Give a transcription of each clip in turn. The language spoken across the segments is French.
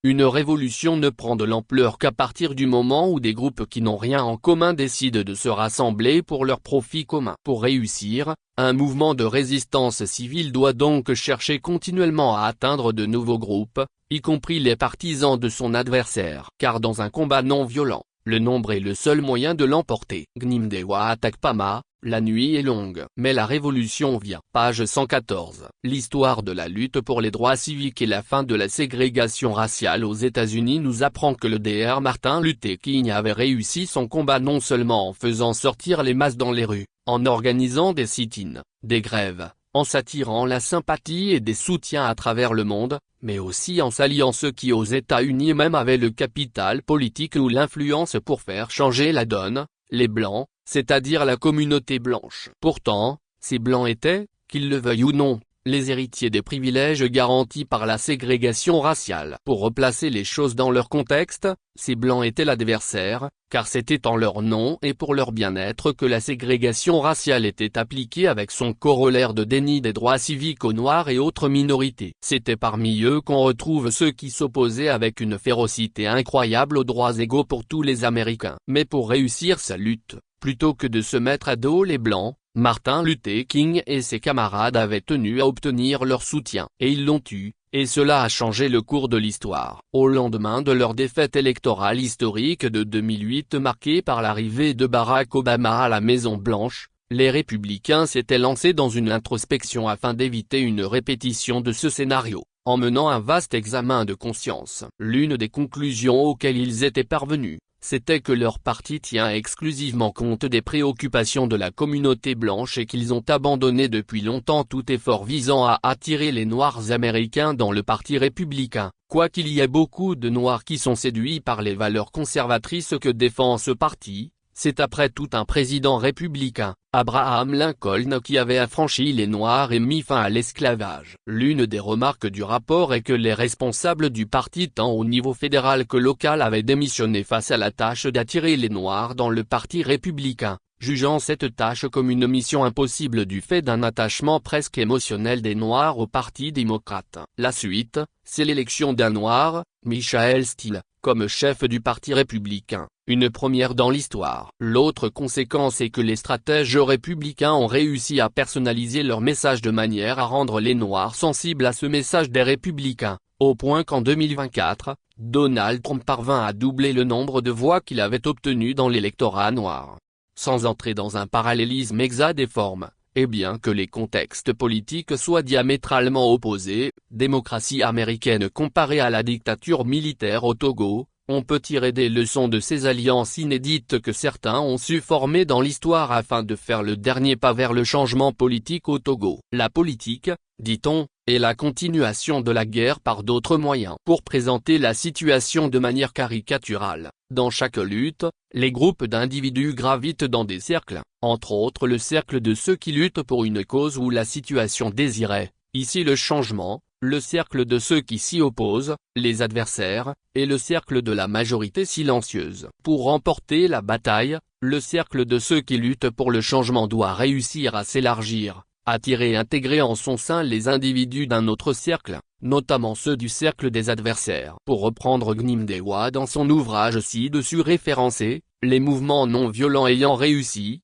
Une révolution ne prend de l'ampleur qu'à partir du moment où des groupes qui n'ont rien en commun décident de se rassembler pour leur profit commun. Pour réussir, un mouvement de résistance civile doit donc chercher continuellement à atteindre de nouveaux groupes, y compris les partisans de son adversaire. Car dans un combat non violent, le nombre est le seul moyen de l'emporter. Gnimdewa attaque Pama, la nuit est longue. Mais la révolution vient. Page 114. L'histoire de la lutte pour les droits civiques et la fin de la ségrégation raciale aux États-Unis nous apprend que le Dr. Martin Luther King avait réussi son combat non seulement en faisant sortir les masses dans les rues, en organisant des sit-ins, des grèves, en s'attirant la sympathie et des soutiens à travers le monde, mais aussi en s'alliant ceux qui aux États-Unis même avaient le capital politique ou l'influence pour faire changer la donne, les Blancs, c'est-à-dire la communauté blanche. Pourtant, ces Blancs étaient, qu'ils le veuillent ou non, les héritiers des privilèges garantis par la ségrégation raciale. Pour replacer les choses dans leur contexte, ces Blancs étaient l'adversaire, car c'était en leur nom et pour leur bien-être que la ségrégation raciale était appliquée avec son corollaire de déni des droits civiques aux Noirs et autres minorités. C'était parmi eux qu'on retrouve ceux qui s'opposaient avec une férocité incroyable aux droits égaux pour tous les Américains. Mais pour réussir sa lutte, plutôt que de se mettre à dos les Blancs, Martin Luther King et ses camarades avaient tenu à obtenir leur soutien. Et ils l'ont eu, et cela a changé le cours de l'histoire. Au lendemain de leur défaite électorale historique de 2008 marquée par l'arrivée de Barack Obama à la Maison-Blanche, les républicains s'étaient lancés dans une introspection afin d'éviter une répétition de ce scénario, en menant un vaste examen de conscience. L'une des conclusions auxquelles ils étaient parvenus, c'était que leur parti tient exclusivement compte des préoccupations de la communauté blanche et qu'ils ont abandonné depuis longtemps tout effort visant à attirer les Noirs américains dans le parti républicain, quoiqu'il y ait beaucoup de Noirs qui sont séduits par les valeurs conservatrices que défend ce parti. C'est après tout un président républicain, Abraham Lincoln, qui avait affranchi les Noirs et mis fin à l'esclavage. L'une des remarques du rapport est que les responsables du parti tant au niveau fédéral que local avaient démissionné face à la tâche d'attirer les Noirs dans le parti républicain, jugeant cette tâche comme une mission impossible du fait d'un attachement presque émotionnel des Noirs au Parti démocrate. La suite, c'est l'élection d'un Noir, Michael Steele, comme chef du Parti républicain, une première dans l'histoire. L'autre conséquence est que les stratèges républicains ont réussi à personnaliser leur message de manière à rendre les Noirs sensibles à ce message des républicains, au point qu'en 2024, Donald Trump parvint à doubler le nombre de voix qu'il avait obtenues dans l'électorat noir. Sans entrer dans un parallélisme hexadéforme, et bien que les contextes politiques soient diamétralement opposés, démocratie américaine comparée à la dictature militaire au Togo, on peut tirer des leçons de ces alliances inédites que certains ont su former dans l'histoire afin de faire le dernier pas vers le changement politique au Togo. La politique, dit-on, est la continuation de la guerre par d'autres moyens. Pour présenter la situation de manière caricaturale, dans chaque lutte, les groupes d'individus gravitent dans des cercles, entre autres le cercle de ceux qui luttent pour une cause ou la situation désirée, ici le changement, le cercle de ceux qui s'y opposent, les adversaires, et le cercle de la majorité silencieuse. Pour remporter la bataille, le cercle de ceux qui luttent pour le changement doit réussir à s'élargir, attirer et intégrer en son sein les individus d'un autre cercle, notamment ceux du cercle des adversaires. Pour reprendre Gnimdewa dans son ouvrage ci-dessus référencé, les mouvements non violents ayant réussi,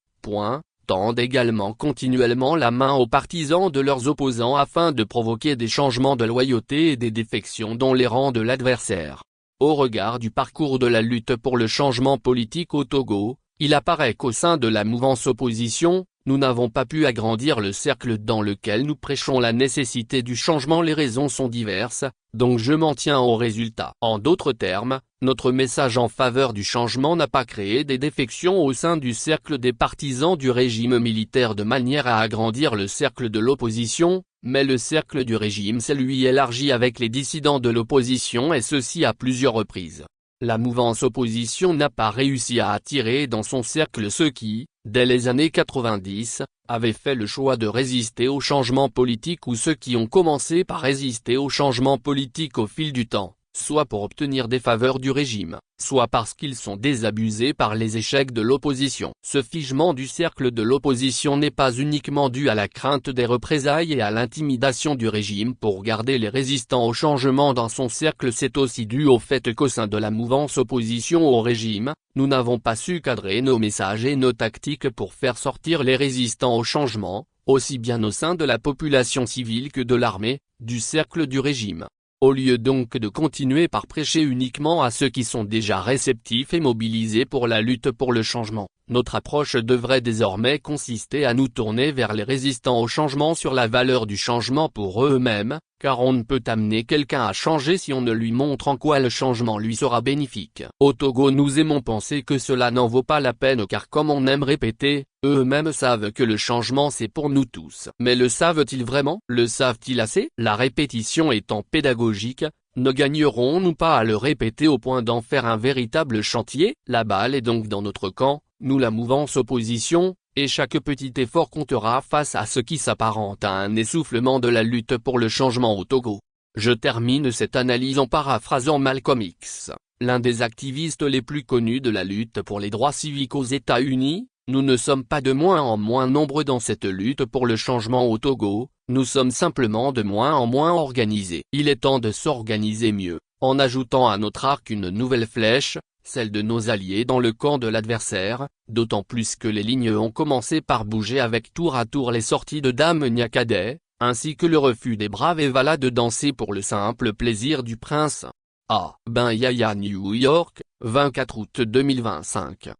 tendent également continuellement la main aux partisans de leurs opposants afin de provoquer des changements de loyauté et des défections dans les rangs de l'adversaire. Au regard du parcours de la lutte pour le changement politique au Togo, il apparaît qu'au sein de la mouvance opposition, nous n'avons pas pu agrandir le cercle dans lequel nous prêchons la nécessité du changement. Les raisons sont diverses, donc je m'en tiens au résultat. En d'autres termes, notre message en faveur du changement n'a pas créé des défections au sein du cercle des partisans du régime militaire de manière à agrandir le cercle de l'opposition, mais le cercle du régime s'est lui élargi avec les dissidents de l'opposition et ceci à plusieurs reprises. La mouvance opposition n'a pas réussi à attirer dans son cercle ceux qui, dès les années 90, avaient fait le choix de résister au changement politique ou ceux qui ont commencé par résister au changement politique au fil du temps. soit pour obtenir des faveurs du régime, soit parce qu'ils sont désabusés par les échecs de l'opposition. Ce figement du cercle de l'opposition n'est pas uniquement dû à la crainte des représailles et à l'intimidation du régime pour garder les résistants au changement dans son cercle, c'est aussi dû au fait qu'au sein de la mouvance opposition au régime, nous n'avons pas su cadrer nos messages et nos tactiques pour faire sortir les résistants au changement, aussi bien au sein de la population civile que de l'armée, du cercle du régime. Au lieu donc de continuer par prêcher uniquement à ceux qui sont déjà réceptifs et mobilisés pour la lutte pour le changement, notre approche devrait désormais consister à nous tourner vers les résistants au changement sur la valeur du changement pour eux-mêmes, car on ne peut amener quelqu'un à changer si on ne lui montre en quoi le changement lui sera bénéfique. Au Togo, nous aimons penser que cela n'en vaut pas la peine car comme on aime répéter, eux-mêmes savent que le changement c'est pour nous tous. Mais le savent-ils vraiment? Le savent-ils assez? La répétition étant pédagogique, ne gagnerons-nous pas à le répéter au point d'en faire un véritable chantier? La balle est donc dans notre camp, nous la mouvance opposition, et chaque petit effort comptera face à ce qui s'apparente à un essoufflement de la lutte pour le changement au Togo. Je termine cette analyse en paraphrasant Malcolm X, l'un des activistes les plus connus de la lutte pour les droits civiques aux États-Unis. Nous ne sommes pas de moins en moins nombreux dans cette lutte pour le changement au Togo, nous sommes simplement de moins en moins organisés. Il est temps de s'organiser mieux, en ajoutant à notre arc une nouvelle flèche, celle de nos alliés dans le camp de l'adversaire, d'autant plus que les lignes ont commencé par bouger avec tour à tour les sorties de Dame Nyakadé, ainsi que le refus des Braves Evala de danser pour le simple plaisir du prince. Ah, Ben Yaya New York, 24 août 2025.